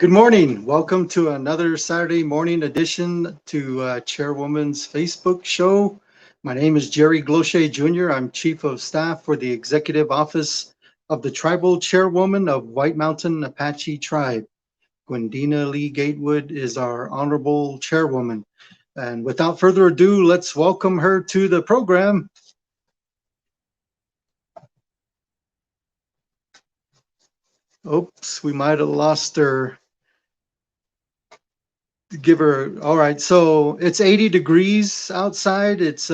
Good morning. Welcome to another Saturday morning edition to Chairwoman's Facebook show. My name is Jerry Gloshay Jr. I'm Chief of Staff for the Executive Office of the Tribal Chairwoman of White Mountain Apache Tribe. Gwendena Lee-Gatewood is our Honorable Chairwoman. And without further ado, let's welcome her to the program. Oops, we might have lost her. Give her, all right, so it's 80 degrees outside. It's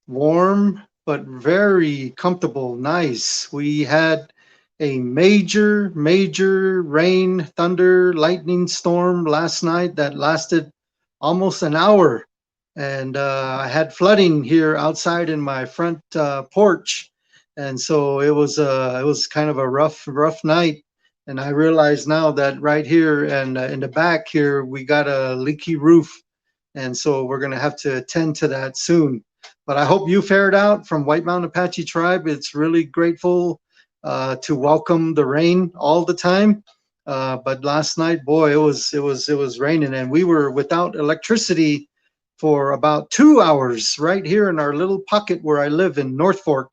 warm, but very comfortable, nice. We had a major rain, thunder, lightning storm last night that lasted almost an hour. And I had flooding here outside in my front porch. And so it was kind of a rough night. And I realize now that right here and in the back here, we got a leaky roof. And so we're going to have to attend to that soon. But I hope you fared out from White Mountain Apache Tribe. It's really grateful to welcome the rain all the time. But last night, boy, it was raining, and we were without electricity for about 2 hours right here in our little pocket where I live in North Fork.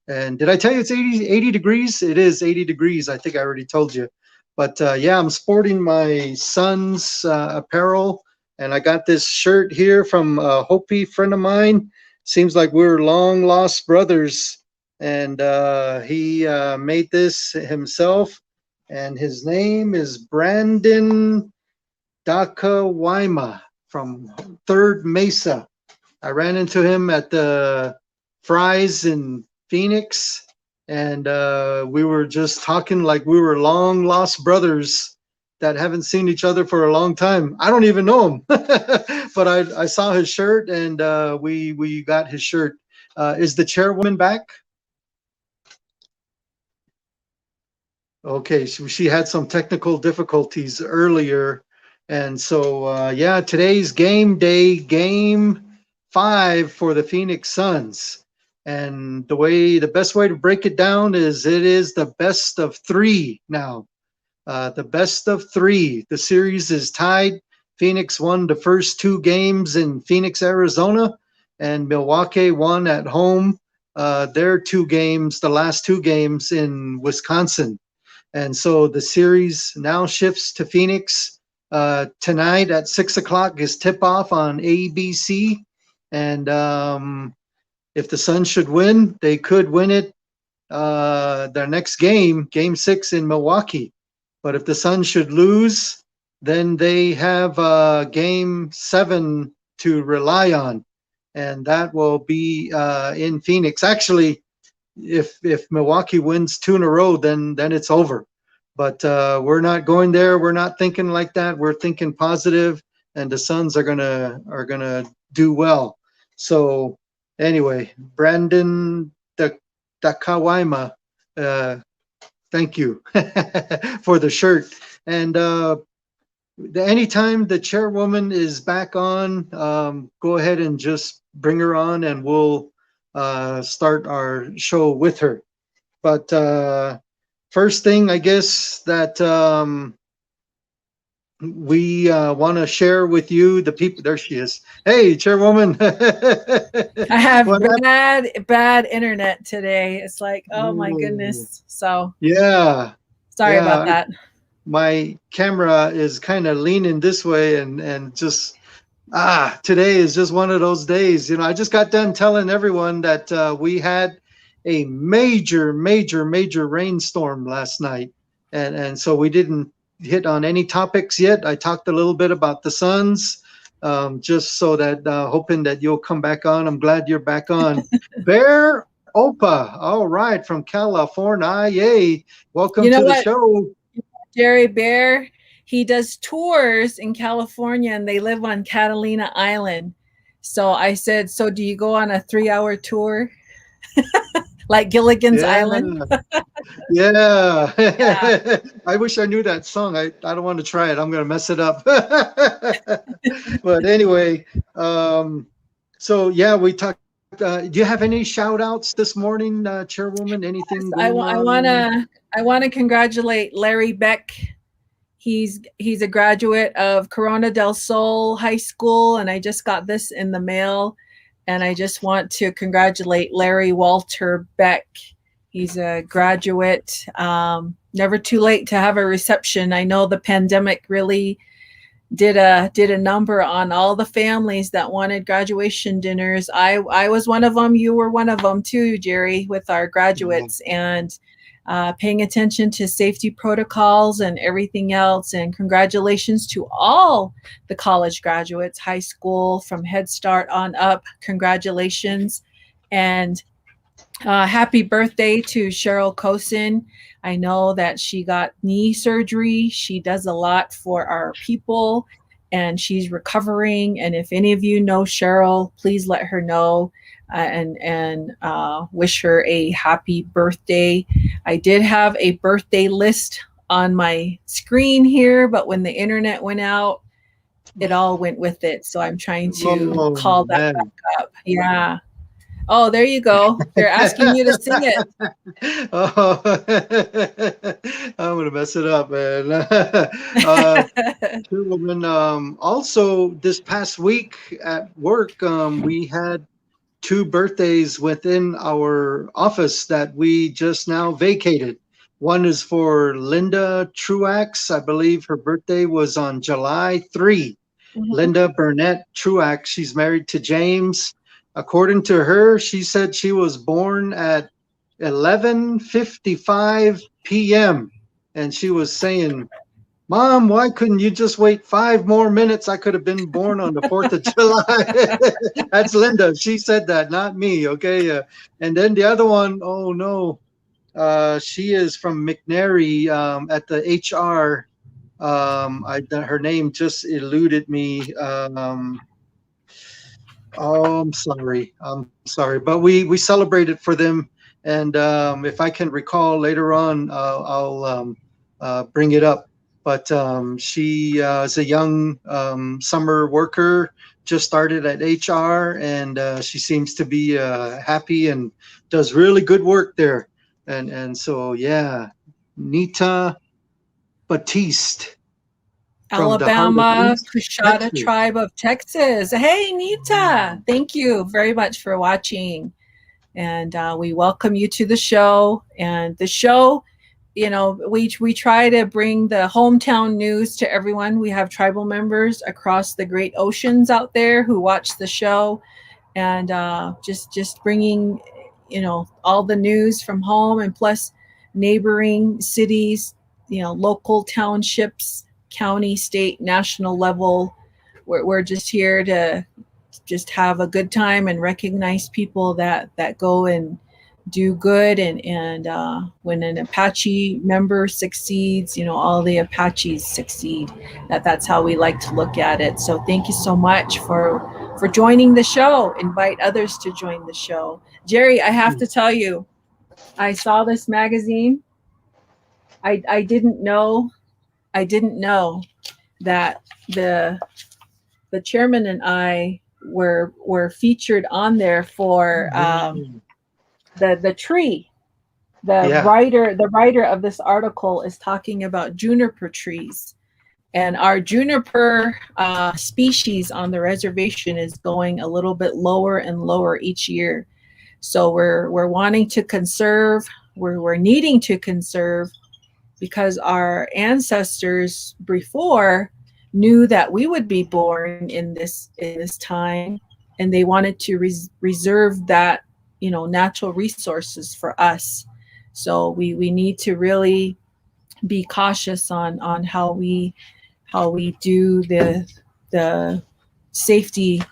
And did I tell you it's 80 degrees? It is 80 degrees. I think I already told you. But yeah, I'm sporting my son's apparel. And I got this shirt here from a Hopi friend of mine. Seems like we're long lost brothers. And he made this himself. And his name is Brandon Dakawaima from Third Mesa. I ran into him at the Fry's in Phoenix. And we were just talking like we were long lost brothers that haven't seen each other for a long time. I don't even know him, but I saw his shirt, and we got his shirt. Is the chairwoman back? Okay, she had some technical difficulties earlier, and so yeah, today's game day, game 5 for the Phoenix Suns. And the best way to break it down is it is the best of 3 now. The best of 3. The series is tied. Phoenix won the first 2 games in Phoenix, Arizona, and Milwaukee won at home their 2 games, the last 2 games in Wisconsin. And so the series now shifts to Phoenix. Tonight at 6 o'clock is tip-off on ABC. And if the Suns should win, they could win it their next game, game 6 in Milwaukee. But if the Suns should lose, then they have game 7 to rely on, and that will be in Phoenix. Actually, if Milwaukee wins 2 in a row, then it's over. But we're not going there. We're not thinking like that. We're thinking positive, and the Suns are gonna do well. So anyway, Brandon Dakawaima, thank you for the shirt. And anytime the chairwoman is back on, go ahead and just bring her on, and we'll start our show with her. But first thing, I guess, that we want to share with you, the people. There she is. Hey, chairwoman. I have bad internet today. It's like, oh my goodness. So yeah, sorry about that. My camera is kind of leaning this way, and just today is just one of those days. You know, I just got done telling everyone that we had a major rainstorm last night, and so we didn't hit on any topics yet. I talked a little bit about the Suns, just so that hoping that you'll come back on. I'm glad you're back on. Bear Opa, all right, from California. Yay. Welcome to the show. Jerry Bear, he does tours in California, and they live on Catalina Island. So I said, so do you go on a 3-hour tour? Like Gilligan's Island? Yeah. I wish I knew that song. I don't want to try it. I'm going to mess it up. But anyway, so yeah, we talked. Do you have any shout outs this morning, Chairwoman? Anything? Yes, I want to congratulate Larry Beck. He's a graduate of Corona del Sol High School, and I just got this in the mail. And I just want to congratulate Larry Walter Beck. He's a graduate. Never too late to have a reception. I know the pandemic really did a number on all the families that wanted graduation dinners. I was one of them. You were one of them too, Jerry, with our graduates, and paying attention to safety protocols and everything else. And congratulations to all the college graduates, high school, from Head Start on up. Congratulations. And happy birthday to Cheryl Cosin. I know that she got knee surgery. She does a lot for our people, and she's recovering. And if any of you know Cheryl, please let her know and wish her a happy birthday. I did have a birthday list on my screen here, but when the internet went out, it all went with it. So I'm trying to call that back up. Yeah. Oh, there you go. They're asking you to sing it. Oh, I'm gonna mess it up, man. Chairwoman, also this past week at work, we had 2 birthdays within our office that we just now vacated. One is for Linda Truax. I believe her birthday was on July 3. Mm-hmm. Linda Burnett Truax. She's married to James. According to her, she said she was born at 11:55 p.m. And she was saying, "Mom, why couldn't you just wait 5 more minutes? I could have been born on the 4th of July." That's Linda. She said that, not me. Okay. And then the other one, oh no, she is from McNary at the HR. Her name just eluded me. Oh, I'm sorry. But we celebrated for them, and if I can recall later on, I'll bring it up. But she is a young summer worker, just started at HR, and she seems to be happy and does really good work there. And so, yeah, Nita Batiste. Alabama, Coshada Tribe of Texas. Hey, Nita. Thank you very much for watching. And we welcome you to the show. And the show, you know, we try to bring the hometown news to everyone. We have tribal members across the great oceans out there who watch the show, and just bringing, you know, all the news from home, and plus neighboring cities, you know, local townships, county, state, national level. We're just here to just have a good time and recognize people that go and do good, and when an Apache member succeeds, you know, all the Apaches succeed. That's how we like to look at it. So thank you so much for joining the show. Invite others to join the show. Jerry, I have to tell you, I saw this magazine. I didn't know that the chairman and I were featured on there for the tree. The writer of this article is talking about juniper trees, and our juniper species on the reservation is going a little bit lower and lower each year. So we're wanting to conserve. We're needing to conserve, because our ancestors before knew that we would be born in this time, and they wanted to reserve that, you know, natural resources for us. So we need to really be cautious on how we do the safety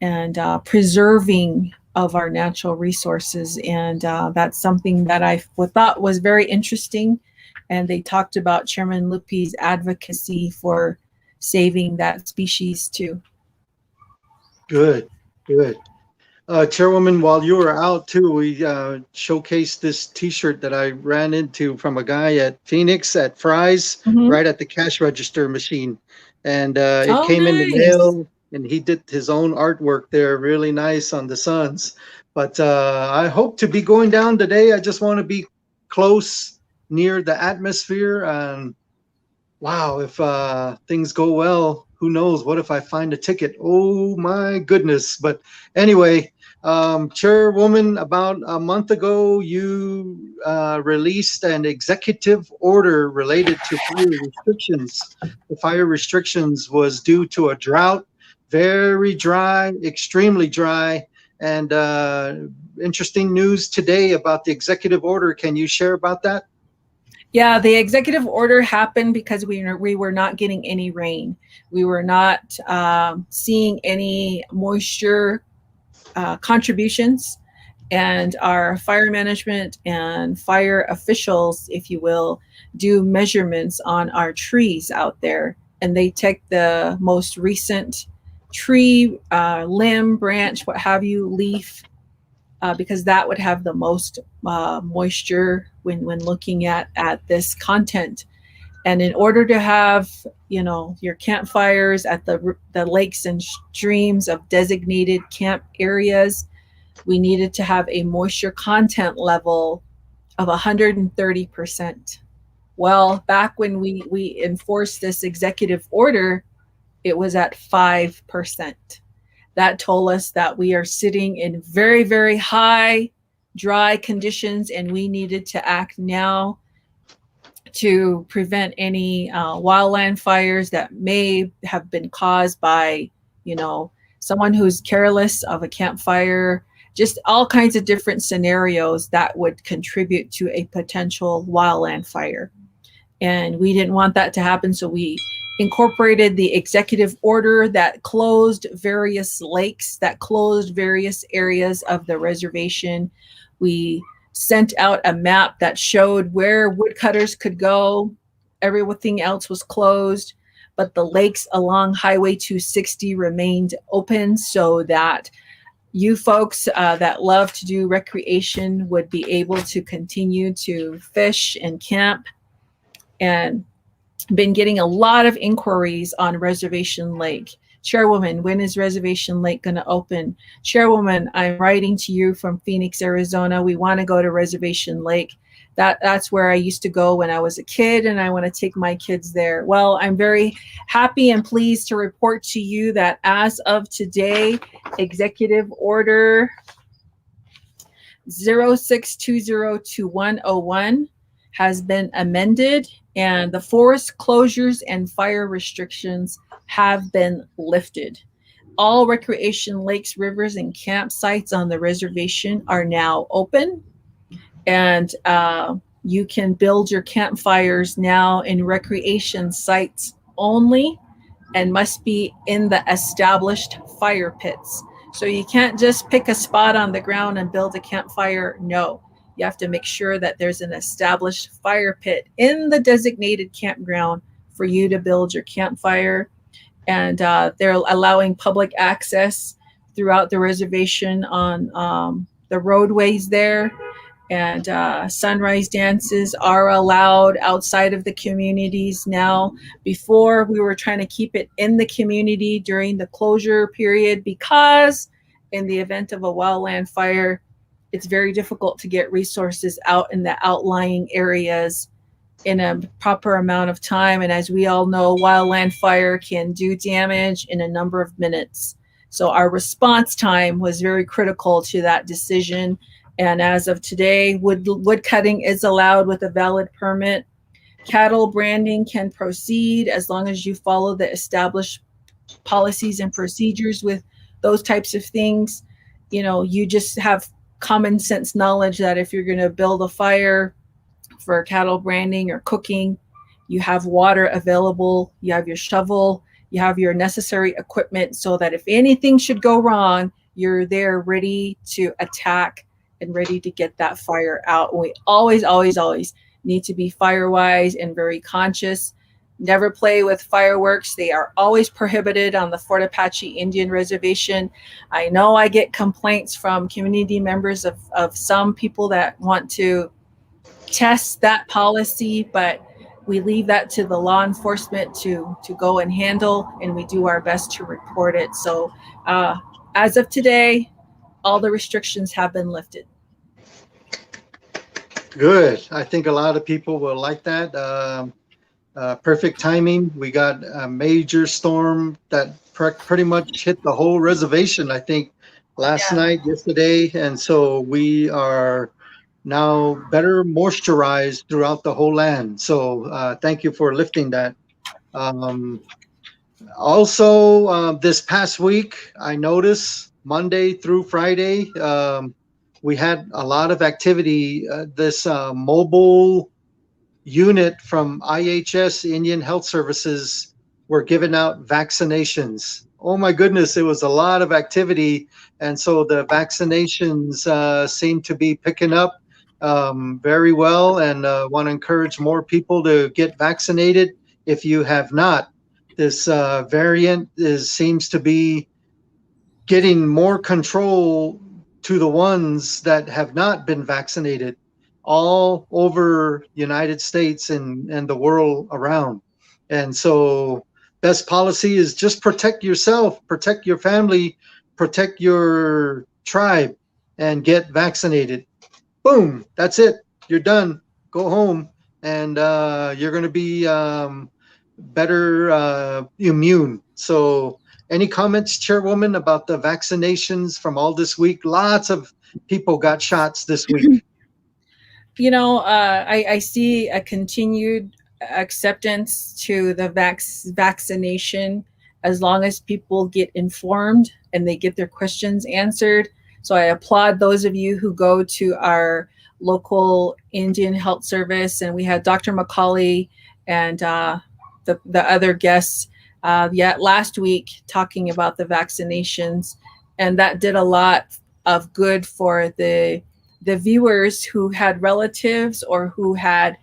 and preserving of our natural resources. And that's something that I thought was very interesting. And they talked about Chairman Lupi's advocacy for saving that species too. Good. Chairwoman, while you were out too, we showcased this T-shirt that I ran into from a guy at Phoenix at Fry's, right at the cash register machine. And it came in the mail, and he did his own artwork there, really nice on the Suns. But I hope to be going down today. I just want to be close, near the atmosphere, and wow, if things go well, who knows? What if I find a ticket? Oh my goodness. But anyway, Chairwoman, about a month ago, you released an executive order related to fire restrictions. The fire restrictions was due to a drought, very dry, extremely dry, and interesting news today about the executive order. Can you share about that? Yeah, the executive order happened because we were not getting any rain. We were not seeing any moisture contributions, and our fire management and fire officials, if you will, do measurements on our trees out there, and they take the most recent tree, limb, branch, what have you, leaf, because that would have the most moisture when looking at this content. And in order to have, your campfires at the lakes and streams of designated camp areas, we needed to have a moisture content level of 130%. Well, back when we enforced this executive order, it was at 5%. That told us that we are sitting in very, very high dry conditions, and we needed to act now to prevent any wildland fires that may have been caused by, someone who's careless of a campfire, just all kinds of different scenarios that would contribute to a potential wildland fire. And we didn't want that to happen, so we incorporated the executive order that closed various lakes, that closed various areas of the reservation. We sent out a map that showed where woodcutters could go. Everything else was closed, but the lakes along Highway 260 remained open so that you folks that love to do recreation would be able to continue to fish and camp. And been getting a lot of inquiries on Reservation Lake. Chairwoman, when is Reservation Lake going to open? Chairwoman, I'm writing to you from Phoenix, Arizona. We want to go to Reservation Lake. That's where I used to go when I was a kid, and I want to take my kids there. Well, I'm very happy and pleased to report to you that as of today, Executive Order 06202101 has been amended, and the forest closures and fire restrictions have been lifted. All recreation lakes, rivers, and campsites on the reservation are now open, and you can build your campfires now in recreation sites only, and must be in the established fire pits. So you can't just pick a spot on the ground and build a campfire. No, you have to make sure that there's an established fire pit in the designated campground for you to build your campfire. And they're allowing public access throughout the reservation on the roadways there. And sunrise dances are allowed outside of the communities now. Before, we were trying to keep it in the community during the closure period because in the event of a wildland fire, it's very difficult to get resources out in the outlying areas in a proper amount of time. And as we all know, wildland fire can do damage in a number of minutes. So our response time was very critical to that decision. And as of today, wood cutting is allowed with a valid permit. Cattle branding can proceed as long as you follow the established policies and procedures with those types of things. You just have common sense knowledge that if you're going to build a fire for cattle branding or cooking, you have water available, you have your shovel, you have your necessary equipment so that if anything should go wrong, you're there ready to attack and ready to get that fire out. We always, always, always need to be fire wise and very conscious. Never play with fireworks. They are always prohibited on the Fort Apache Indian Reservation. I know I get complaints from community members of some people that want to test that policy, but we leave that to the law enforcement to go and handle, and we do our best to report it. So as of today, all the restrictions have been lifted. Good. I think a lot of people will like that. Perfect timing. We got a major storm that pretty much hit the whole reservation, I think, last Yeah. night, yesterday. And so we are now better moisturized throughout the whole land. So thank you for lifting that. Um, Also, this past week, I noticed Monday through Friday, we had a lot of activity. This mobile unit from IHS, Indian Health Services, were giving out vaccinations. Oh my goodness, it was a lot of activity. And so the vaccinations seem to be picking up very well, and want to encourage more people to get vaccinated if you have not. This variant seems to be getting more control to the ones that have not been vaccinated all over United States and the world around. And so best policy is just protect yourself, protect your family, protect your tribe, and get vaccinated. Boom, that's it. You're done. Go home, and you're going to be better immune. So any comments, Chairwoman, about the vaccinations from all this week? Lots of people got shots this week. I see a continued acceptance to the vaccination as long as people get informed and they get their questions answered. So I applaud those of you who go to our local Indian Health Service, and we had Dr. McCauley and the other guests last week talking about the vaccinations, and that did a lot of good for the viewers who had relatives or who had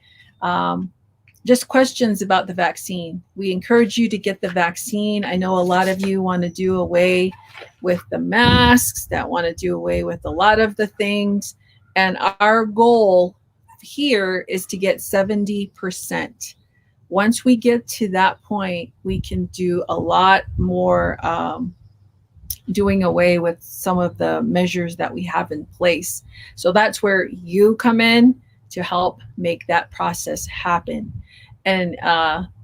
just questions about the vaccine. We encourage you to get the vaccine. I know a lot of you want to do away with the masks, that want to do away with a lot of the things. And our goal here is to get 70%. Once we get to that point, we can do a lot more doing away with some of the measures that we have in place. So that's where you come in to help make that process happen. And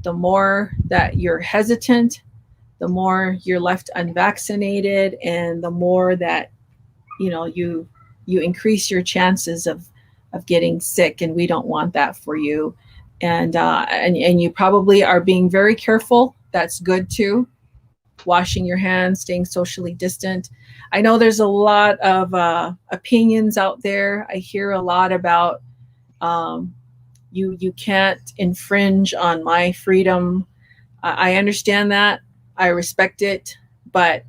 the more that you're hesitant, the more you're left unvaccinated, and the more that you increase your chances of getting sick, and we don't want that for you. And you probably are being very careful. That's good too. Washing your hands, staying socially distant. I know there's a lot of opinions out there. I hear a lot about you can't infringe on my freedom. I understand that. I respect it, but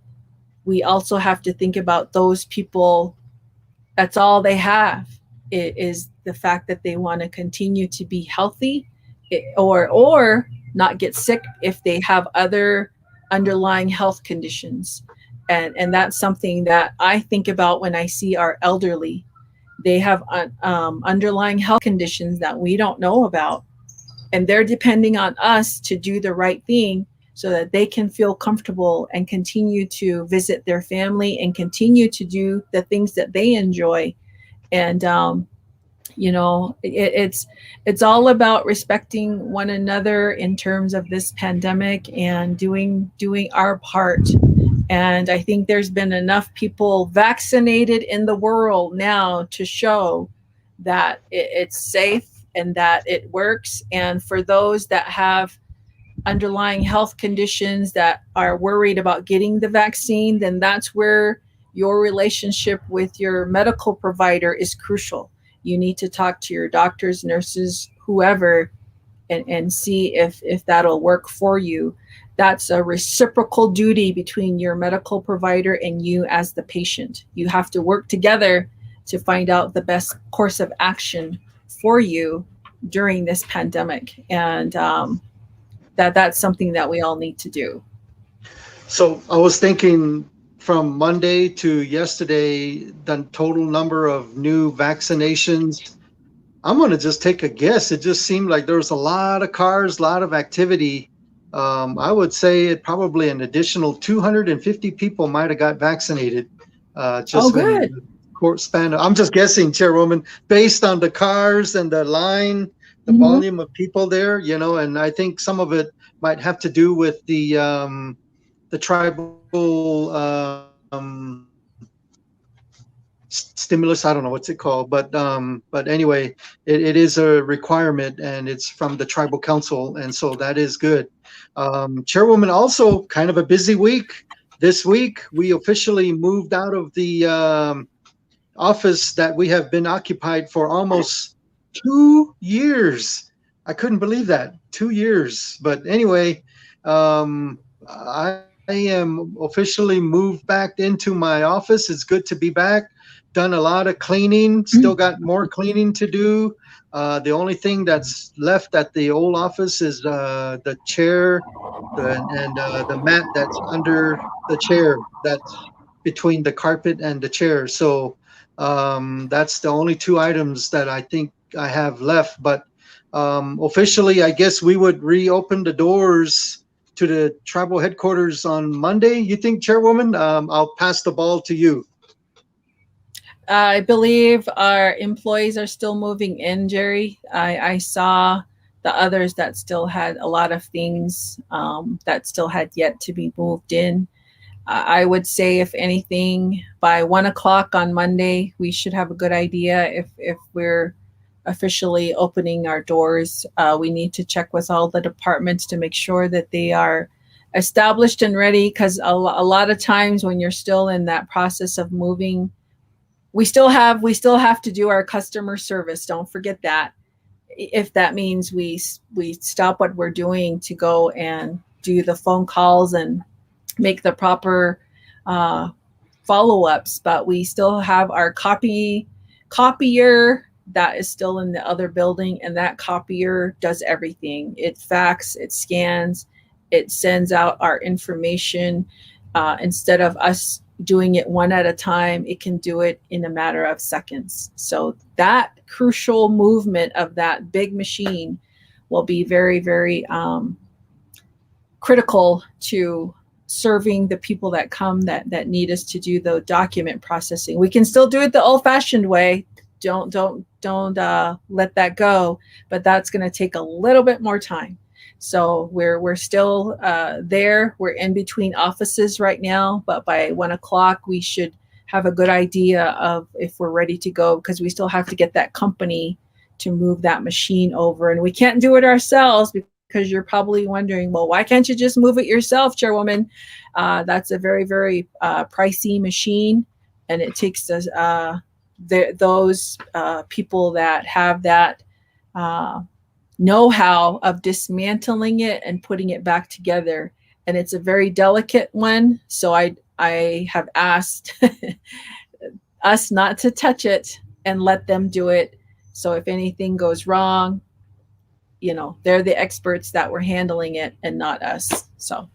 we also have to think about those people. That's all they have is the fact that they want to continue to be healthy, or not get sick if they have other underlying health conditions. And that's something that I think about when I see our elderly. They have underlying health conditions that we don't know about, and they're depending on us to do the right thing so that they can feel comfortable and continue to visit their family and continue to do the things that they enjoy. And it's all about respecting one another in terms of this pandemic and doing our part. And I think there's been enough people vaccinated in the world now to show that it's safe and that it works. And for those that have underlying health conditions that are worried about getting the vaccine, then that's where your relationship with your medical provider is crucial. You need to talk to your doctors, nurses, whoever, and see if that'll work for you. That's a reciprocal duty between your medical provider and you as the patient. You have to work together to find out the best course of action for you during this pandemic. And that's something that we all need to do. So I was thinking from Monday to yesterday, the total number of new vaccinations, I'm going to just take a guess. It just seemed like there was a lot of cars, a lot of activity. I would say it probably an additional 250 people might have got vaccinated. Just good. in the court span. I'm just guessing, Chairwoman, based on the cars and the line the volume of people there, you know, and I think some of it might have to do with the tribal stimulus. I don't know what's it called, but anyway, it is a requirement, and it's from the tribal council, and so that is good. Chairwoman, also kind of a busy week. This week, we officially moved out of the office that we have been occupied for almost 2 years. I couldn't believe that, 2 years. But anyway, I am officially moved back into my office. It's good to be back. Done a lot of cleaning, still got more cleaning to do. The only thing that's left at the old office is the chair and the mat that's under the chair, that's between the carpet and the chair. So that's the only two items that I think I have left. But officially, I guess we would reopen the doors to the tribal headquarters on Monday. You think, Chairwoman? I'll pass the ball to you. I believe our employees are still moving in, Jerry. I saw the others that still had a lot of things that still had yet to be moved in. I would say, if anything, by 1 o'clock on Monday, we should have a good idea if we're officially opening our doors. We need to check with all the departments to make sure that they are established and ready, because a lot of times when you're still in that process of moving, we still have to do our customer service. Don't forget that. If that means we stop what we're doing to go and do the phone calls and make the proper follow-ups, but we still have our copier that is still in the other building, and that copier does everything. It faxes, it scans, it sends out our information. Instead of us doing it one at a time, it can do it in a matter of seconds. So that crucial movement of that big machine will be very, very critical to serving the people that come that need us to do the document processing. We can still do it the old-fashioned way. Don't let that go, but that's going to take a little bit more time. So we're still there. We're in between offices right now, but by 1 o'clock we should have a good idea of if we're ready to go, because we still have to get that company to move that machine over, and we can't do it ourselves, because you're probably wondering, well, why can't you just move it yourself, Chairwoman? That's a very, very pricey machine, and it takes those people that have that know-how of dismantling it and putting it back together. And it's a very delicate one. So I have asked us not to touch it and let them do it. So if anything goes wrong, you know, they're the experts that were handling it and not us. So.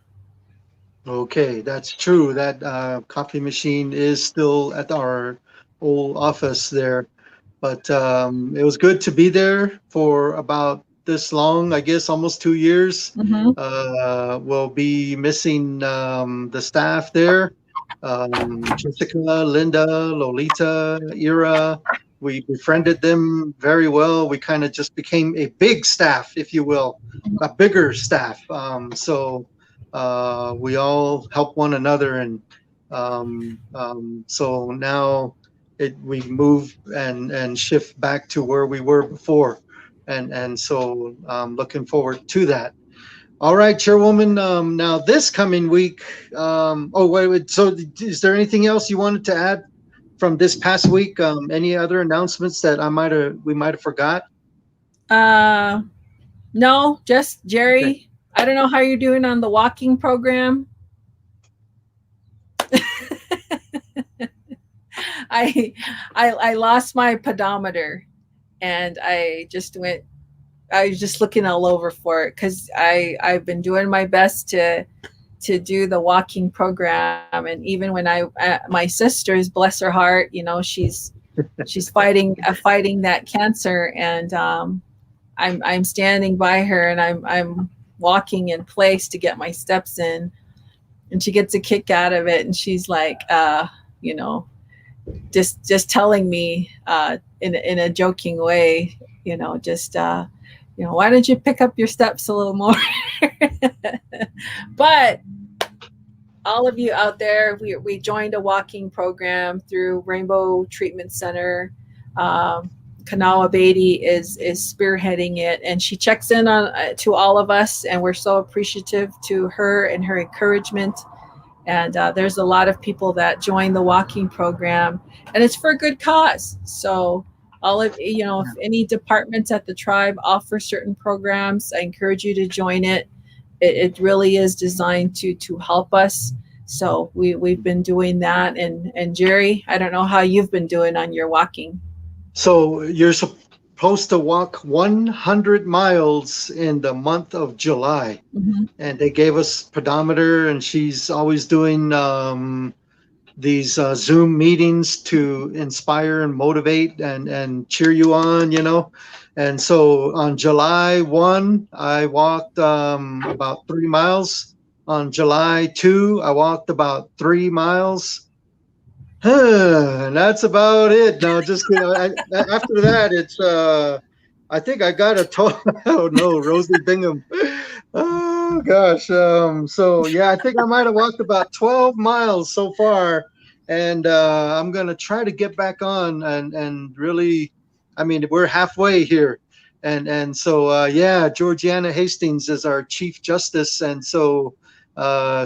Okay, that's true. That coffee machine is still at our old office there. But it was good to be there for about this long, I guess, almost 2 years. We'll be missing the staff there. Jessica, Linda, Lolita, Ira. We befriended them very well. We kind of just became a big staff, if you will, a bigger staff. So we all help one another. And so now we move and shift back to where we were before. And so looking forward to that. All right, Chairwoman. Now this coming week. Wait. So, is there anything else you wanted to add from this past week? Any other announcements that we might have forgot? No, just Jerry. Okay. I don't know how you're doing on the walking program. I lost my pedometer, and I was just looking all over for it, because I've been doing my best to do the walking program. And even when my sister's, bless her heart, you know, she's fighting that cancer, and I'm standing by her, and I'm walking in place to get my steps in, and she gets a kick out of it, and she's like, you know, just telling me in a joking way, you know, just why don't you pick up your steps a little more? But all of you out there, we joined a walking program through Rainbow Treatment Center. Kanawa Beatty is spearheading it, and she checks in on to all of us, and we're so appreciative to her and her encouragement. And there's a lot of people that join the walking program, and it's for a good cause. So all of if any departments at the tribe offer certain programs, I encourage you to join it. It really is designed to help us. So we've been doing that. And Jerry, I don't know how you've been doing on your walking. So you're supposed to walk 100 miles in the month of July. Mm-hmm. And they gave us pedometer, and she's always doing these Zoom meetings to inspire and motivate and cheer you on, And so on July 1, I walked about 3 miles. On July 2, I walked about 3 miles. That's about it. Now, just after that, it's I think I got a total. Oh no, Rosie Bingham. Oh gosh. So yeah, I think I might have walked about 12 miles so far, and I'm gonna try to get back on and really. I mean, we're halfway here, and so yeah, Georgiana Hastings is our Chief Justice, and so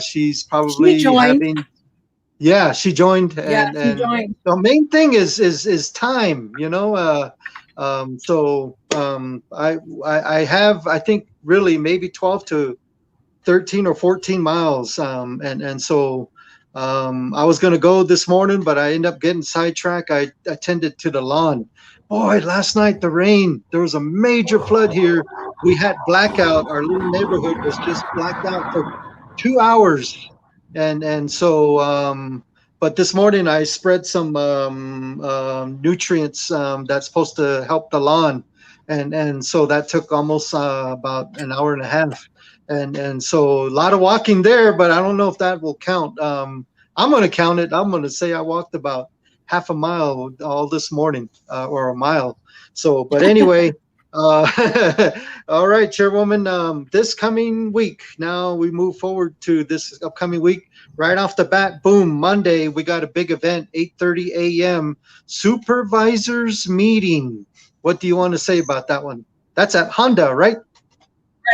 she's probably having. Yeah, she joined, and the main thing is time, So I have, I think, really maybe 12 to 13 or 14 miles, and so I was going to go this morning, but I ended up getting sidetracked. I attended to the lawn. Boy, last night the rain, there was a major flood here. We had blackout. Our little neighborhood was just blacked out for 2 hours. And so, but this morning I spread some nutrients that's supposed to help the lawn, and so that took almost about an hour and a half, and so a lot of walking there, but I don't know if that will count. I'm going to count it. I'm going to say I walked about half a mile all this morning, or a mile. So, but anyway. All right, Chairwoman, this coming week, now we move forward to this upcoming week. Right off the bat, boom, Monday, we got a big event, 8:30 a.m. Supervisors meeting. What do you want to say about that one? That's at Honda, right?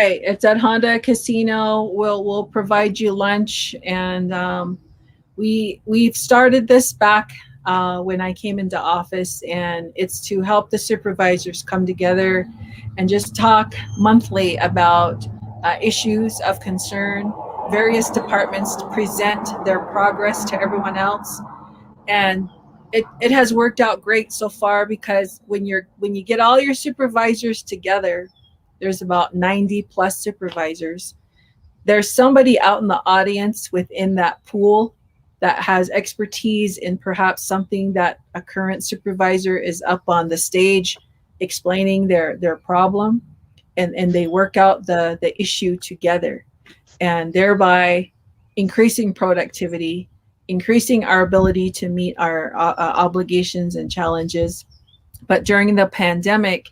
Right, it's at Honda Casino. We'll provide you lunch, and we've started this back when I came into office, and it's to help the supervisors come together and just talk monthly about issues of concern, various departments to present their progress to everyone else. And it has worked out great so far, because when you get all your supervisors together, there's about 90 plus supervisors. There's somebody out in the audience within that pool that has expertise in perhaps something that a current supervisor is up on the stage explaining their problem, and they work out the issue together, and thereby increasing productivity, increasing our ability to meet our obligations and challenges. But during the pandemic,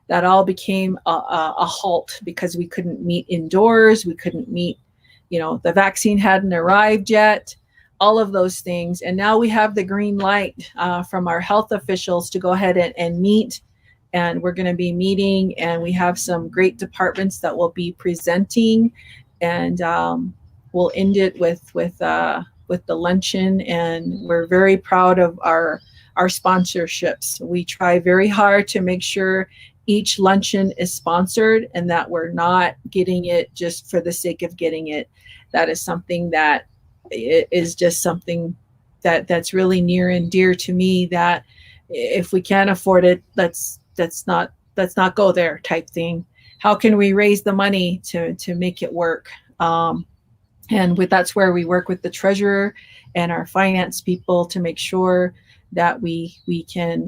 that all became a halt, because we couldn't meet indoors, we couldn't meet, the vaccine hadn't arrived yet, all of those things. And now we have the green light from our health officials to go ahead and meet. And we're going to be meeting, and we have some great departments that will be presenting, and we'll end it with the luncheon. And we're very proud of our sponsorships. We try very hard to make sure each luncheon is sponsored, and that we're not getting it just for the sake of getting it. That is something that is just something that's really near and dear to me, that if we can't afford it, let's not go there type thing. How can we raise the money to make it work? That's where we work with the treasurer and our finance people to make sure that we can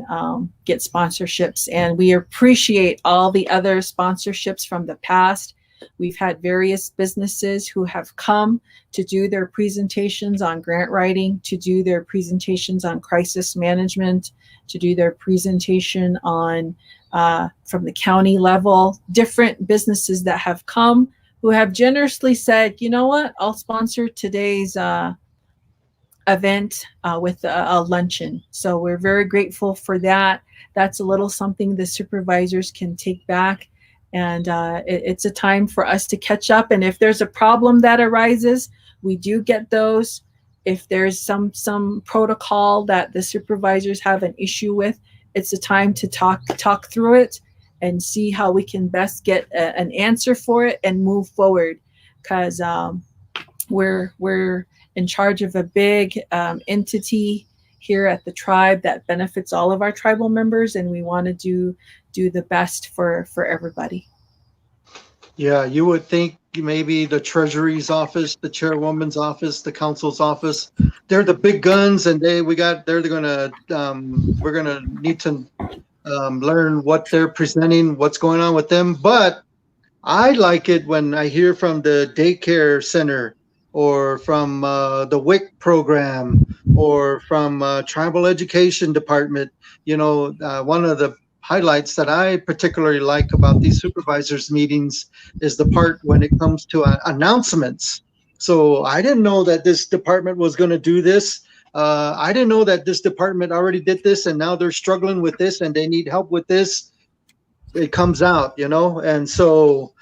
get sponsorships. And we appreciate all the other sponsorships from the past. We've had various businesses who have come to do their presentations on grant writing, to do their presentations on crisis management, to do their presentation on from the county level, different businesses that have come who have generously said, you know what, I'll sponsor today's event with a luncheon. So we're very grateful for that. That's a little something the supervisors can take back. And it's a time for us to catch up. And if there's a problem that arises, we do get those. If there's some protocol that the supervisors have an issue with, it's a time to talk through it and see how we can best get an answer for it and move forward. Because we're in charge of a big entity here at the tribe that benefits all of our tribal members, and we want to do the best for everybody. Yeah, you would think maybe the Treasury's office, the Chairwoman's office, the Council's office, they're the big guns, and we're gonna need to learn what they're presenting, what's going on with them. But I like it when I hear from the daycare center or from the WIC program or from tribal education department. One of the highlights that I particularly like about these supervisors meetings is the part when it comes to announcements. So I didn't know that this department was going to do this. I didn't know that this department already did this, and now they're struggling with this and they need help with this. It comes out, and so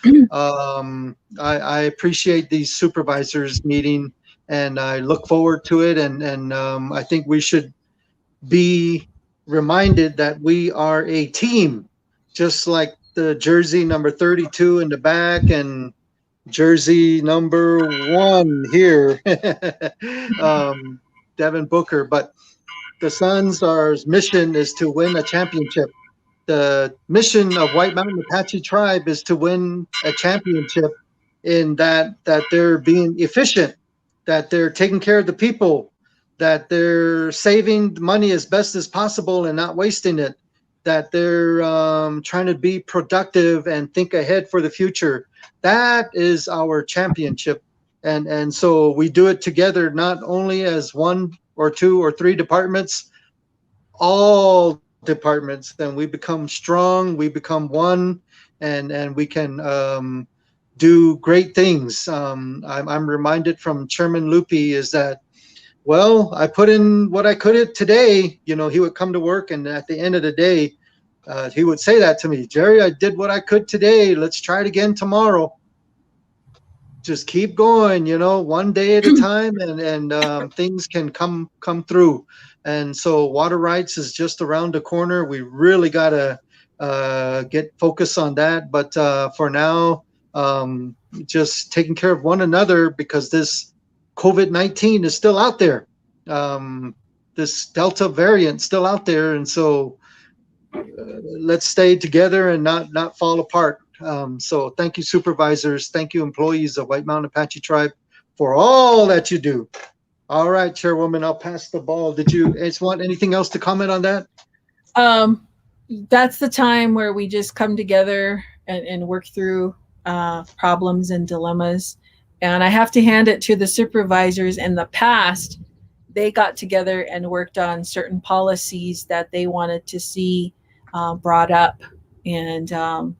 I appreciate these supervisors meeting, and I look forward to it. And I think we should be reminded that we are a team, just like the jersey number 32 in the back and jersey number 1 here, Devin Booker. But the Suns' mission is to win a championship. The mission of White Mountain Apache Tribe is to win a championship in that they're being efficient, that they're taking care of the people, that they're saving money as best as possible and not wasting it, that they're trying to be productive and think ahead for the future. That is our championship. And so we do it together, not only as 1 or 2 or 3 departments, all departments. Then we become strong, we become one, and we can do great things. I'm reminded from Chairman Lupi is that, well, I put in what I could today. He would come to work, and at the end of the day, he would say that to me, Jerry, I did what I could today. Let's try it again tomorrow. Just keep going, one day at a time, and things can come through. And so water rights is just around the corner. We really got to get focused on that. But for now, just taking care of one another, because this COVID-19 is still out there. This Delta variant still out there. And so let's stay together and not fall apart. So thank you, supervisors. Thank you, employees of White Mountain Apache Tribe, for all that you do. All right, Chairwoman, I'll pass the ball. Did you want anything else to comment on that? That's the time where we just come together and work through problems and dilemmas. And I have to hand it to the supervisors. In the past, they got together and worked on certain policies that they wanted to see brought up. And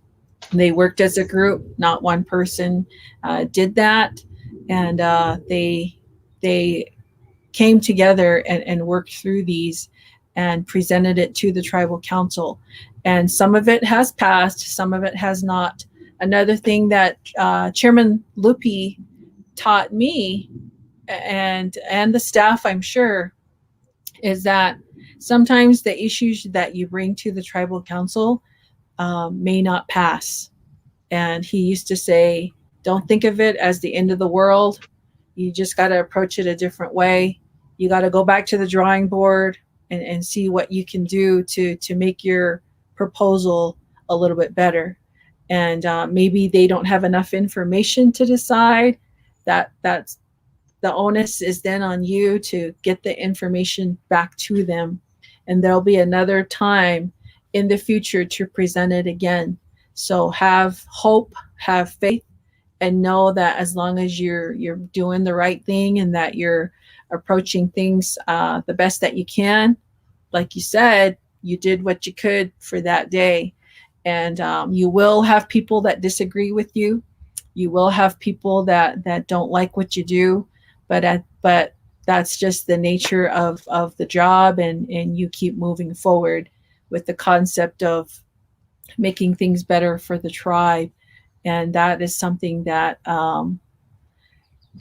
they worked as a group, not one person did that. And they came together and worked through these and presented it to the tribal council. And some of it has passed, some of it has not. Another thing that Chairman Lupi taught me and the staff, I'm sure, is that sometimes the issues that you bring to the tribal council may not pass. And he used to say, don't think of it as the end of the world. You just got to approach it a different way. You got to go back to the drawing board and see what you can do to make your proposal a little bit better. And maybe they don't have enough information to decide. That's the onus is then on you to get the information back to them. And there'll be another time in the future to present it again. So have hope, have faith, and know that as long as you're doing the right thing and that you're approaching things the best that you can, like you said, you did what you could for that day. And you will have people that disagree with you. You will have people that don't like what you do, but that's just the nature of the job, and you keep moving forward with the concept of making things better for the tribe. And that is something that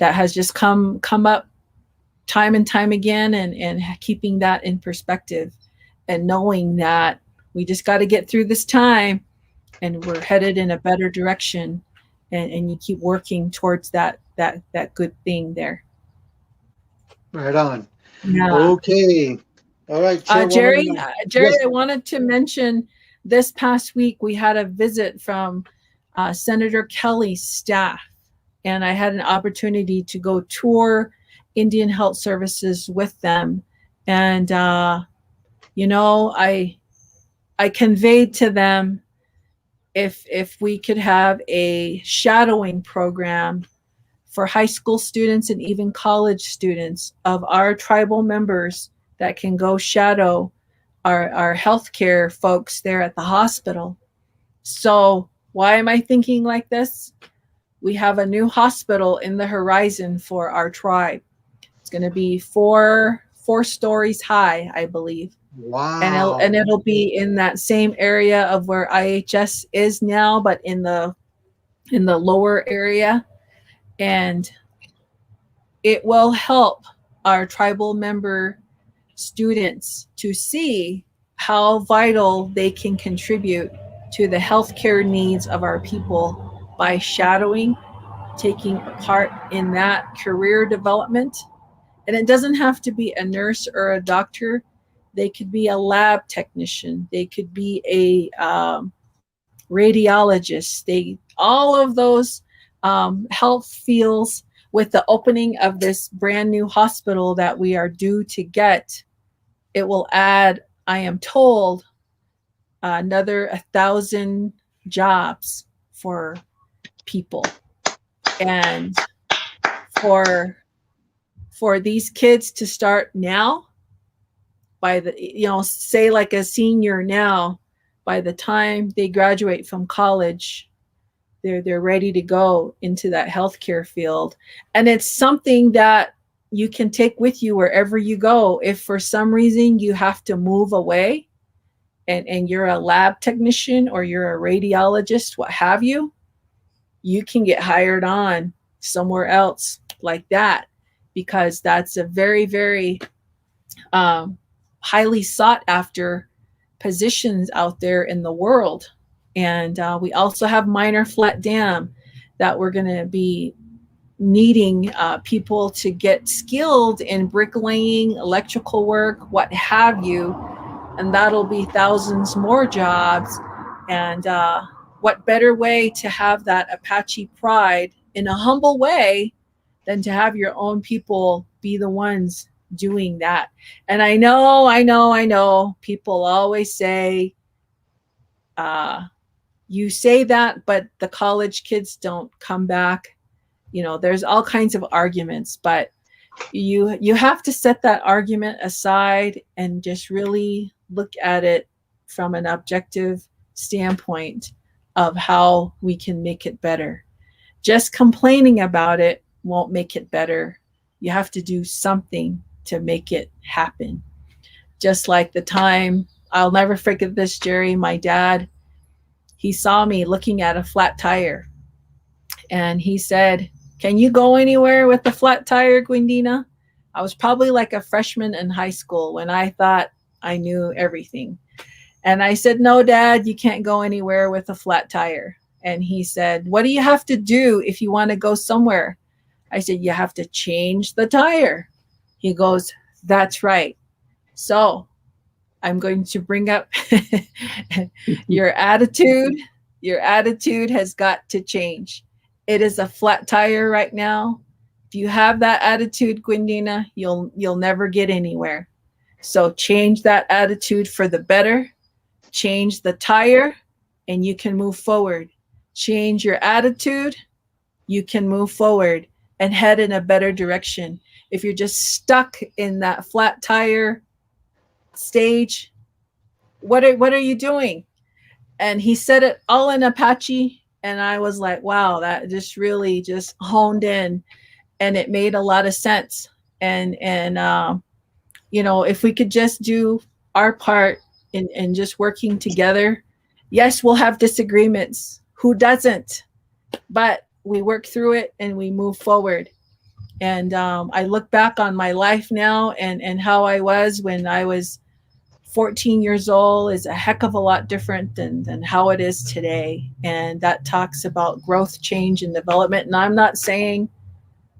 has just come up time and time again, and keeping that in perspective and knowing that we just got to get through this time and we're headed in a better direction, and you keep working towards that good thing there. Right on. Yeah. Okay. All right, Jerry, Chairwoman. Jerry, Yes. I wanted to mention this past week we had a visit from Senator Kelly's staff, and I had an opportunity to go tour Indian Health Services with them. And I conveyed to them if we could have a shadowing program for high school students and even college students of our tribal members that can go shadow our healthcare folks there at the hospital. So why am I thinking like this? We have a new hospital in the horizon for our tribe. It's going to be four stories high, I believe. Wow. And it'll be in that same area of where IHS is now, but in the lower area. And it will help our tribal member students to see how vital they can contribute to the healthcare needs of our people by shadowing, taking a part in that career development. And it doesn't have to be a nurse or a doctor. They could be a lab technician. They could be a radiologist. All of those health fields. With the opening of this brand new hospital that we are due to get, it will add, I am told, another 1,000 jobs for people. And for these kids to start now, by the, say like a senior now, by the time they graduate from college, they're ready to go into that healthcare field. And it's something that you can take with you wherever you go. If for some reason you have to move away, and you're a lab technician or you're a radiologist, what have you, you can get hired on somewhere else like that, because that's a very, very highly sought after positions out there in the world. And we also have Minor Flat Dam that we're going to be needing people to get skilled in bricklaying, electrical work, what have you. And that'll be thousands more jobs. And what better way to have that Apache pride in a humble way than to have your own people be the ones doing that. And I know people always say, you say that, but the college kids don't come back. There's all kinds of arguments, but you have to set that argument aside and just really look at it from an objective standpoint of how we can make it better. Just complaining about it won't make it better. You have to do something to make it happen. Just like the time, I'll never forget this, Jerry, my dad, he saw me looking at a flat tire, and he said, "Can you go anywhere with a flat tire, Gwendena?" I was probably like a freshman in high school when I thought I knew everything. And I said, "No, Dad, you can't go anywhere with a flat tire." And he said, "What do you have to do if you want to go somewhere?" I said, "You have to change the tire." He goes, "That's right. So I'm going to bring up your attitude. Your attitude has got to change. It is a flat tire right now. If you have that attitude, Gwendena, you'll never get anywhere. So change that attitude for the better. Change the tire, and you can move forward. Change your attitude, you can move forward and head in a better direction. If you're just stuck in that flat tire stage, what are you doing? And he said it all in Apache, and I was like, wow, that just really just honed in, and it made a lot of sense. And if we could just do our part in just working together. Yes, we'll have disagreements. Who doesn't? But we work through it and we move forward. And I look back on my life now, and how I was when I was 14 years old is a heck of a lot different than how it is today. And that talks about growth, change, and development. And I'm not saying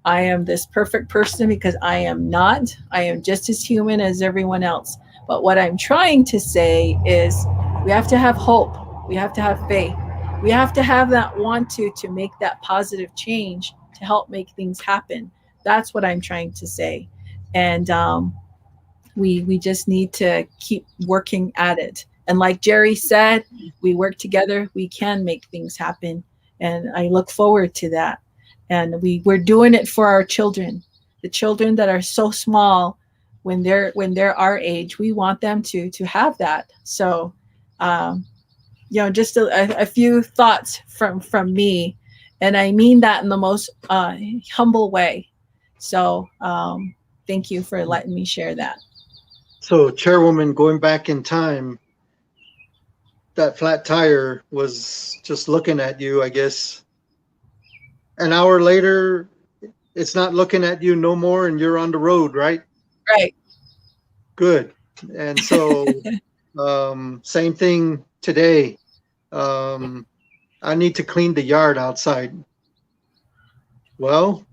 I am this perfect person, because I am not. I am just as human as everyone else. But what I'm trying to say is we have to have hope. We have to have faith. We have to have that want to make that positive change to help make things happen. That's what I'm trying to say. And we just need to keep working at it. And like Jerry said, we work together, we can make things happen. And I look forward to that. And we're doing it for our children, the children that are so small. When they're our age, we want them to have that. So just a few thoughts from me, and I mean that in the most humble way. So thank you for letting me share that. So, Chairwoman, going back in time, that flat tire was just looking at you, I guess. An hour later, it's not looking at you no more, and you're on the road, right? Right. Good. And so, same thing today. I need to clean the yard outside. Well,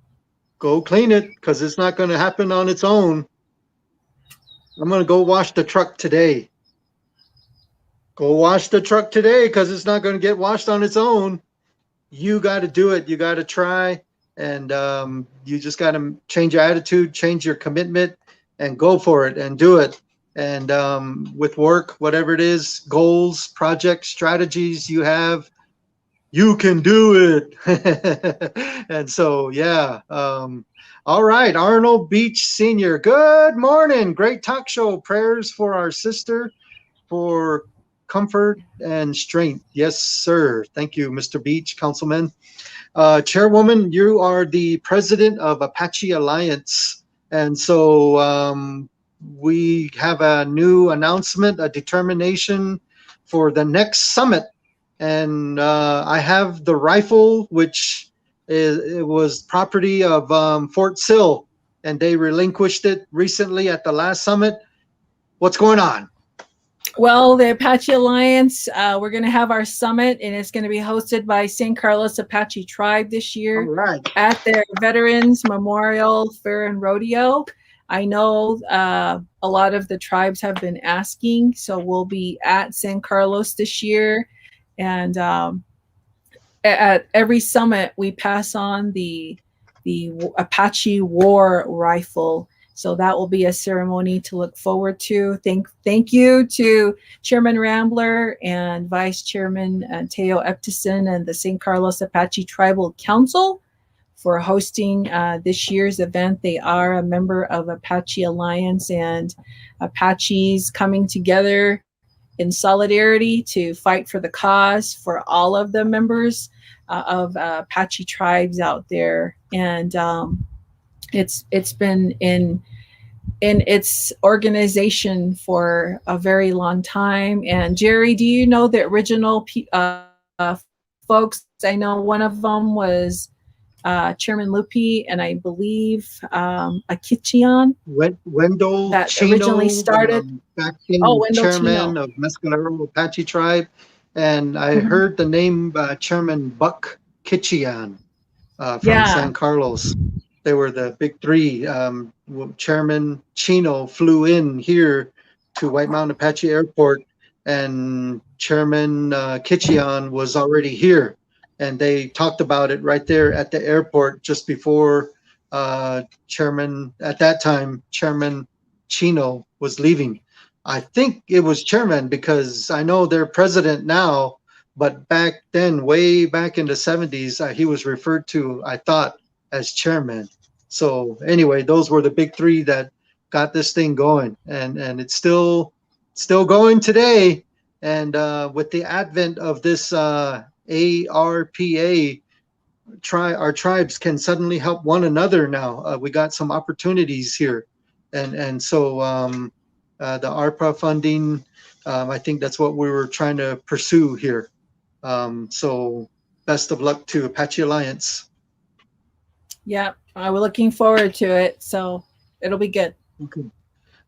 go clean it, because it's not going to happen on its own. I'm going to go wash the truck today. Go wash the truck today, because it's not going to get washed on its own. You got to do it. You got to try. And you just got to change your attitude, change your commitment, and go for it and do it. And with work, whatever it is, goals, projects, strategies you have, you can do it. And so, yeah. All right, Arnold Beach Sr., good morning. Great talk show. Prayers for our sister, for comfort and strength. Yes, sir. Thank you, Mr. Beach, Councilman. Chairwoman, you are the president of Apache Alliance. And so we have a new announcement, a determination for the next summit. And I have the rifle, which it was property of Fort Sill, and they relinquished it recently at the last summit. What's going on? Well, the Apache Alliance, we're going to have our summit, and it's going to be hosted by San Carlos Apache Tribe this year. All right. At their Veterans Memorial Fair and Rodeo. I know a lot of the tribes have been asking, so we'll be at San Carlos this year. And at every summit, we pass on the Apache War Rifle. So that will be a ceremony to look forward to. Thank you to Chairman Rambler and Vice Chairman Teo Eptison and the San Carlos Apache Tribal Council for hosting this year's event. They are a member of Apache Alliance, and Apaches coming together in solidarity to fight for the cause for all of the members of Apache tribes out there. And it's been in its organization for a very long time. And Jerry, do you know the original folks? I know one of them was Chairman Lupi, and I believe Akichian. Wendell that Chino, originally started. acting Wendell chairman Chino. of Mescalero Apache Tribe. And I heard the name Chairman Buck Kitchian from San Carlos. They were the big three. Chairman Chino flew in here to White Mountain Apache Airport, and Chairman Kitchian was already here. And they talked about it right there at the airport just before Chairman, at that time, Chairman Chino was leaving. I think it was Chairman, because I know their president now, but back then, way back in the 70s, he was referred to, I thought, as chairman. So anyway, those were the big three that got this thing going, and it's still going today. And with the advent of this ARPA, our tribes can suddenly help one another now. We got some opportunities here, and so the ARPA funding, I think that's what we were trying to pursue here. So best of luck to Apache Alliance. Yeah, we're looking forward to it. So it'll be good. Okay.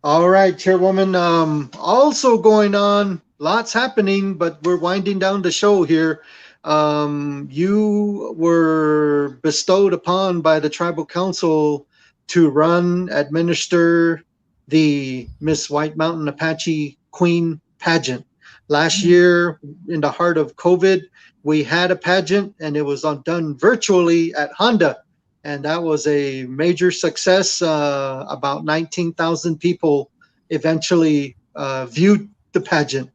All right, Chairwoman. Also going on, lots happening, but we're winding down the show here. You were bestowed upon by the Tribal Council to run, administer the Miss White Mountain Apache Queen pageant. Last year, in the heart of COVID, we had a pageant, and it was done virtually at Honda. And that was a major success. About 19,000 people eventually viewed the pageant.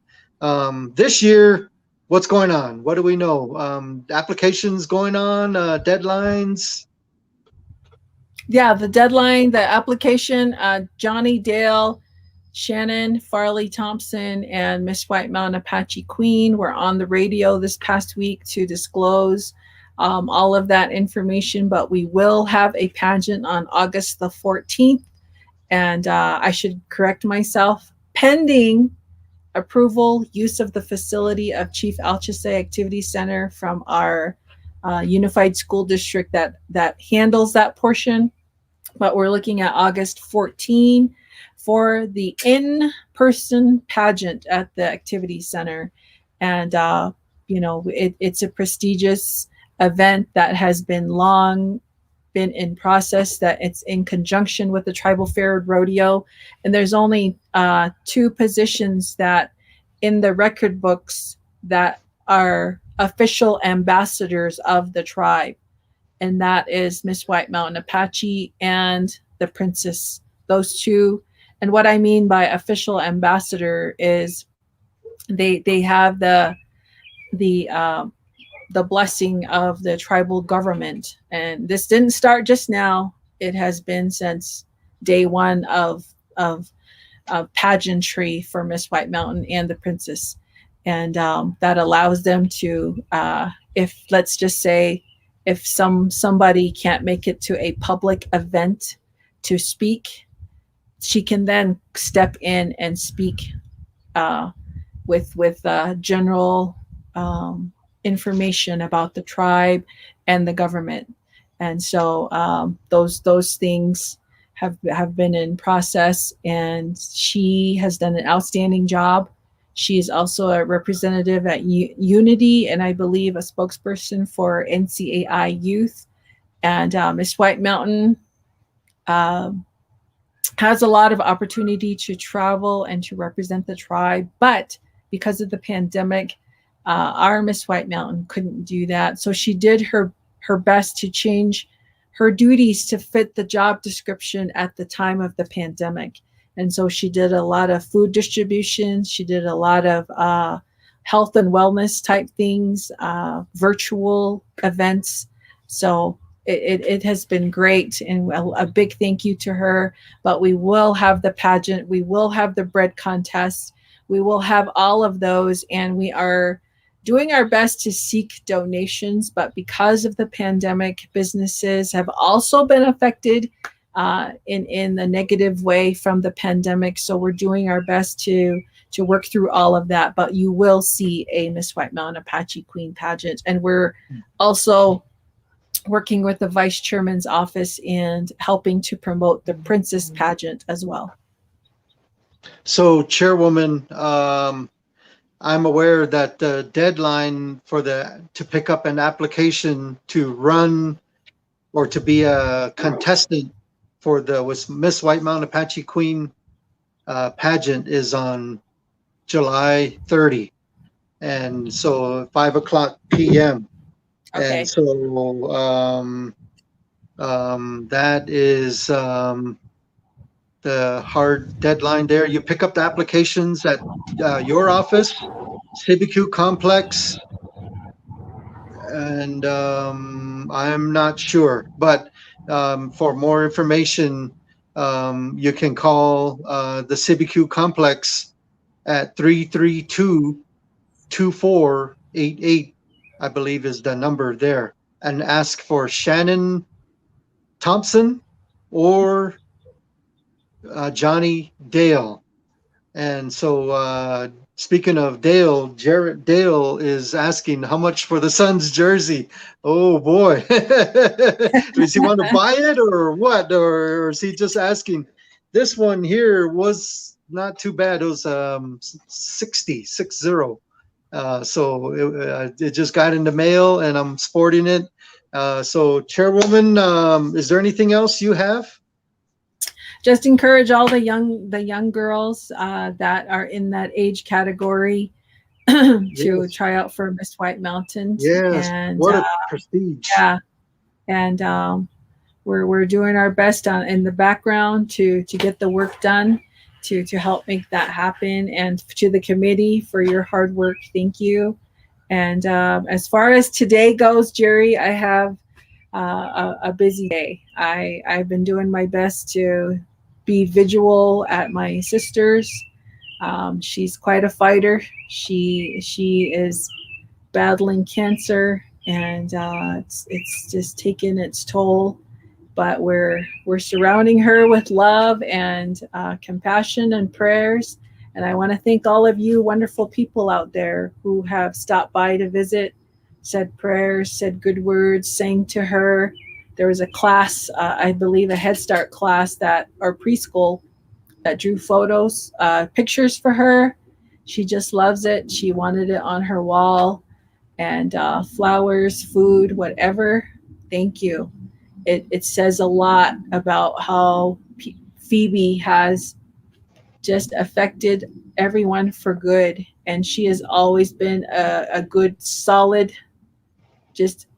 This year, what's going on? What do we know? Applications going on, deadlines? Yeah, the deadline, the application, Johnny Dale, Shannon Farley Thompson, and Miss White Mountain Apache Queen were on the radio this past week to disclose all of that information, but we will have a pageant on August the 14th. And I should correct myself, pending approval, use of the facility of Chief Alchese Activity Center from our unified school district that handles that portion. But we're looking at August 14 for the in-person pageant at the activity center. And, it's a prestigious event that has been long been in process, that it's in conjunction with the Tribal Fair Rodeo. And there's only 2 positions that in the record books that are official ambassadors of the tribe. And that is Miss White Mountain Apache and the Princess, those 2. And what I mean by official ambassador is they have the blessing of the tribal government. And this didn't start just now. It has been since day one of pageantry for Miss White Mountain and the Princess. And that allows them to, if let's just say, if somebody can't make it to a public event to speak, she can then step in and speak with general information about the tribe and the government. And so those things have been in process, and she has done an outstanding job. She is also a representative at Unity, and I believe a spokesperson for NCAI Youth. And Miss White Mountain has a lot of opportunity to travel and to represent the tribe, but because of the pandemic, our Miss White Mountain couldn't do that. So she did her best to change her duties to fit the job description at the time of the pandemic. And so she did a lot of food distribution. She did a lot of health and wellness type things, virtual events. So it has been great, and a big thank you to her. But we will have the pageant. We will have the bread contest. We will have all of those, and we are doing our best to seek donations. But because of the pandemic, businesses have also been affected in the negative way from the pandemic. So we're doing our best to work through all of that. But you will see a Miss White Mountain Apache Queen pageant. And we're also working with the vice chairman's office and helping to promote the Princess pageant as well. So, Chairwoman, I'm aware that the deadline to pick up an application to run or to be a contestant for the Miss White Mountain Apache Queen pageant is on July 30, and so 5:00 p.m. Okay. And so that is the hard deadline there. You pick up the applications at your office, CBQ Complex, and I'm not sure. But for more information, you can call the CBQ complex at 332-2488, I believe is the number there, and ask for Shannon Thompson or Johnny Dale. And so, speaking of Dale, Jarrett Dale is asking how much for the Suns jersey. Oh boy, does he want to buy it or what? Or is he just asking? This one here was not too bad. It was 60. So it just got in the mail, and I'm sporting it. So, Chairwoman, is there anything else you have? Just encourage all the young girls that are in that age category to Yes. try out for Miss White Mountains. Yes. And What a prestige. yeah, and we're doing our best in the background to get the work done to help make that happen. And to the committee for your hard work, thank you. And as far as today goes, Jerry, I have a busy day. I've been doing my best to be visual at my sister's. She's quite a fighter. She is battling cancer, and it's just taken its toll. But we're surrounding her with love and compassion and prayers. And I want to thank all of you wonderful people out there who have stopped by to visit, said prayers, said good words, sang to her. There was a class, I believe, a Head Start class or preschool that drew photos, pictures for her. She just loves it. She wanted it on her wall, and flowers, food, whatever. Thank you. It says a lot about how Phoebe has just affected everyone for good. And she has always been a good, solid, just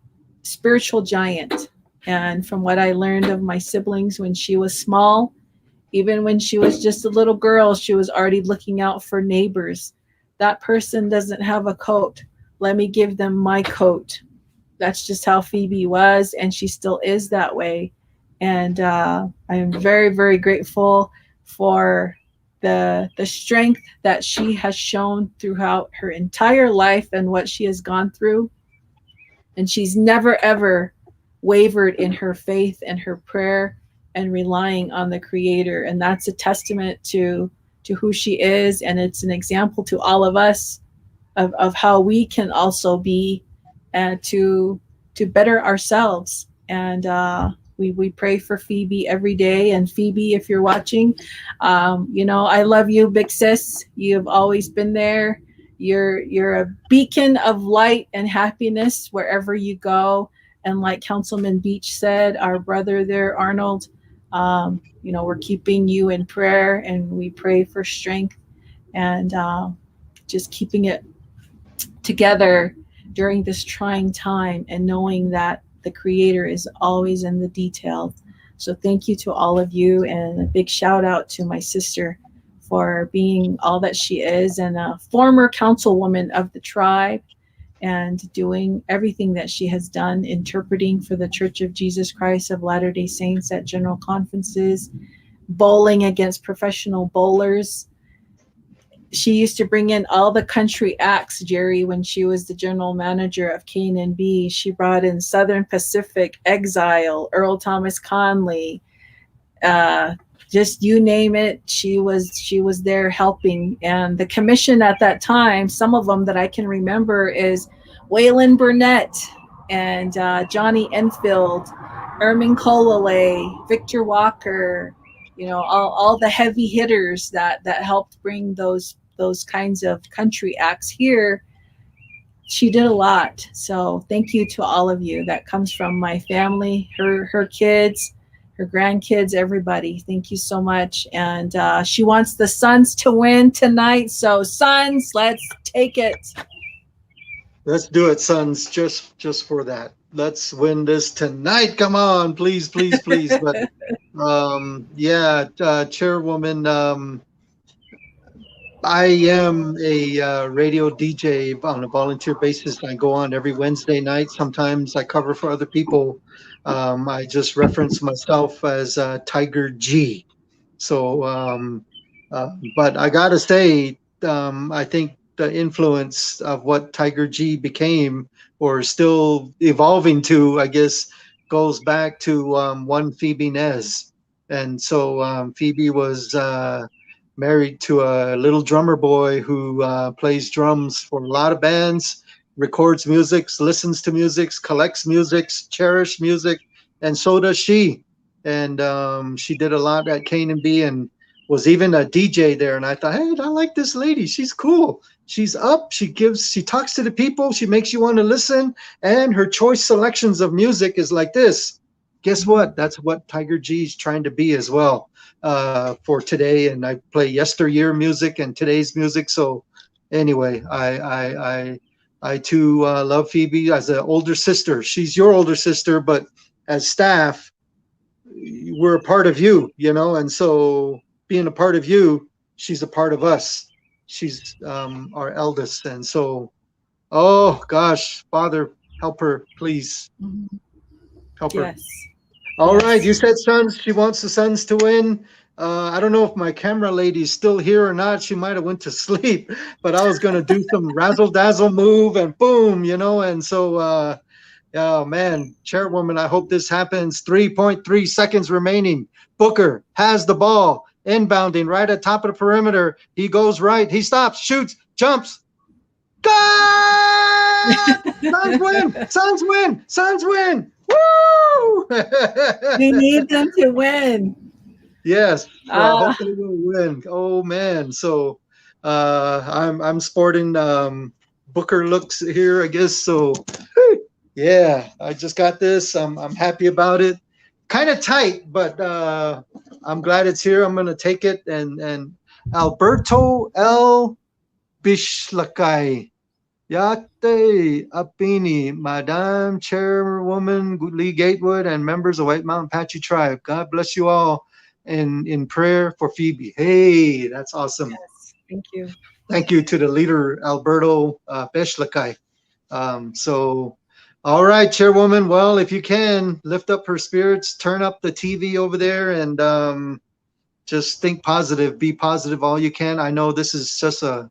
spiritual giant. And from what I learned of my siblings when she was small, even when she was just a little girl, she was already looking out for neighbors. That person doesn't have a coat. Let me give them my coat. That's just how Phoebe was, and she still is that way. And I am very, very grateful for the strength that she has shown throughout her entire life and what she has gone through. And she's never ever wavered in her faith and her prayer and relying on the Creator. And that's a testament to who she is, and it's an example to all of us of how we can also be to better ourselves. And we pray for Phoebe every day. And Phoebe, if you're watching, I love you, big sis. You've always been there. You're a beacon of light and happiness wherever you go. And like Councilman Beach said, our brother there, Arnold, we're keeping you in prayer, and we pray for strength and just keeping it together during this trying time, and knowing that the Creator is always in the details. So thank you to all of you, and a big shout out to my sister for being all that she is, and a former councilwoman of the tribe, and doing everything that she has done, interpreting for the Church of Jesus Christ of Latter-day Saints at general conferences, bowling against professional bowlers. She used to bring in all the country acts, Jerry, when she was the general manager of K&B. She brought in Southern Pacific, Exile, Earl Thomas Conley, just you name it. She was there helping. And the commission at that time, some of them that I can remember is Waylon Burnett and Johnny Enfield, Ermin Colale, Victor Walker, all the heavy hitters that helped bring those kinds of country acts here. She did a lot. So thank you to all of you. That comes from my family, her kids, her grandkids, everybody. Thank you so much. And she wants the Suns to win tonight. So Suns, let's take it. Let's do it, Suns, just for that. Let's win this tonight. Come on, please, please, please. But Chairwoman, I am a radio DJ on a volunteer basis. I go on every Wednesday night. Sometimes I cover for other people. I just reference myself as Tiger G. So, but I gotta say, I think the influence of what Tiger G became, or still evolving to, I guess, goes back to one Phoebe Nez. And so Phoebe was married to a little drummer boy who plays drums for a lot of bands, records music, listens to music, collects music, cherish music, and so does she. And she did a lot at Kane and B, and was even a DJ there. And I thought, hey, I like this lady. She's cool. She's up. She talks to the people. She makes you want to listen. And her choice selections of music is like this. Guess what? That's what Tiger G is trying to be as well for today. And I play yesteryear music and today's music. So anyway, I too love Phoebe as an older sister. She's your older sister, but as staff, we're a part of you, and so being a part of you, she's a part of us. She's our eldest. And so, oh gosh, Father, help her, please. Help her. Yes. All right, Yes. you said Suns. She wants the Suns to win. I don't know if my camera lady's still here or not. She might have went to sleep, but I was going to do some razzle dazzle move and boom, and so oh man, Chairwoman, I hope this happens. 3.3 seconds remaining. Booker has the ball, inbounding right at top of the perimeter. He goes right. He stops, shoots, jumps. God! Suns win! Suns win! Suns win! Woo! We need them to win. Yes, I hope they will win. Oh man, so I'm sporting Booker looks here, I guess. So yeah, I just got this. I'm happy about it. Kind of tight, but I'm glad it's here. I'm gonna take it. And Alberto L. Bishlakai. Yate Apini, Madam Chairwoman Lee-Gatewood, and members of White Mountain Apache Tribe. God bless you all in prayer for Phoebe. Hey, that's awesome. Yes, thank you. Thank you to the leader, Alberto Bishlakai. So, all right, Chairwoman. Well, if you can, lift up her spirits, turn up the TV over there, and just think positive, be positive all you can. I know this is just a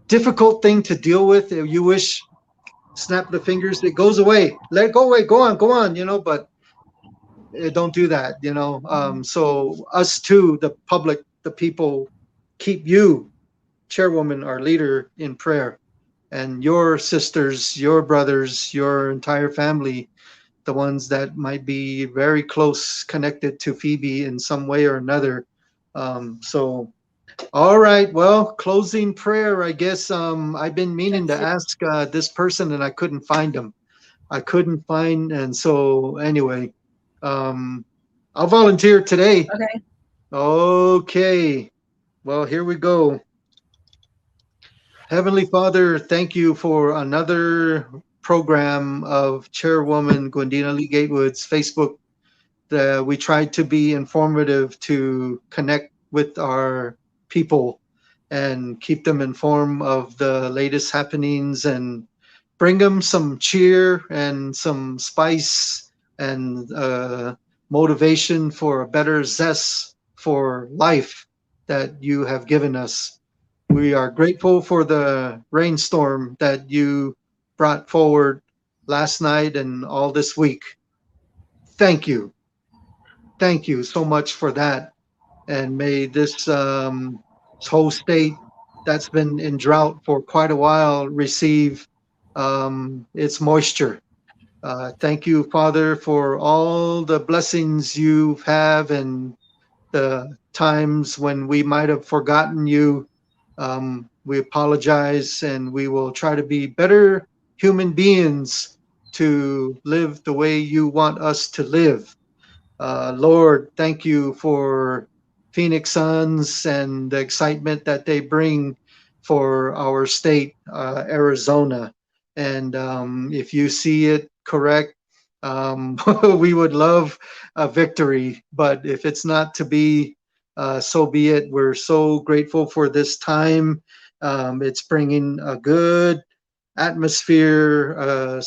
difficult thing to deal with. If you wish, snap the fingers, it goes away. Let it go away. Go on, but don't do that, So us too, the public, the people, keep you, Chairwoman, our leader, in prayer. And your sisters, your brothers, your entire family, the ones that might be very close connected to Phoebe in some way or another. So, all right. Well, closing prayer, I guess. I've been meaning to ask this person and I couldn't find him. And so anyway, I'll volunteer today. Okay. Okay. Well, here we go. Heavenly Father, thank you for another program of Chairwoman Gwendena Lee-Gatewood's Facebook. We tried to be informative to connect with our people and keep them informed of the latest happenings and bring them some cheer and some spice and motivation for a better zest for life that you have given us. We are grateful for the rainstorm that you brought forward last night and all this week. Thank you. Thank you so much for that. And may this whole state that's been in drought for quite a while receive its moisture. Thank you, Father, for all the blessings you have and the times when we might have forgotten you. We apologize and we will try to be better human beings to live the way you want us to live. Lord, thank you for Phoenix Suns and the excitement that they bring for our state, Arizona. And if you see it correct, we would love a victory. But if it's not to be, so be it. We're so grateful for this time. It's bringing a good atmosphere, a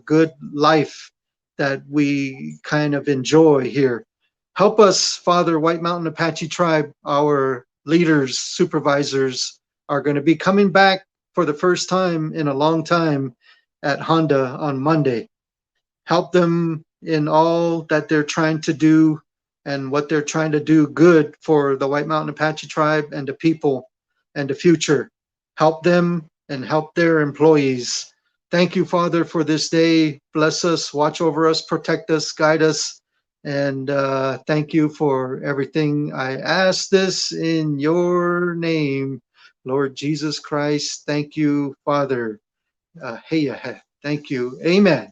good life that we kind of enjoy here. Help us, Father. White Mountain Apache Tribe, our leaders, supervisors are going to be coming back for the first time in a long time at Honda on Monday. Help them in all that they're trying to do and what they're trying to do good for the White Mountain Apache Tribe and the people and the future. Help them and help their employees. Thank you, Father, for this day. Bless us, watch over us, protect us, guide us. And thank you for everything. I ask this in your name, Lord Jesus Christ. Thank you, Father. Thank you. Amen.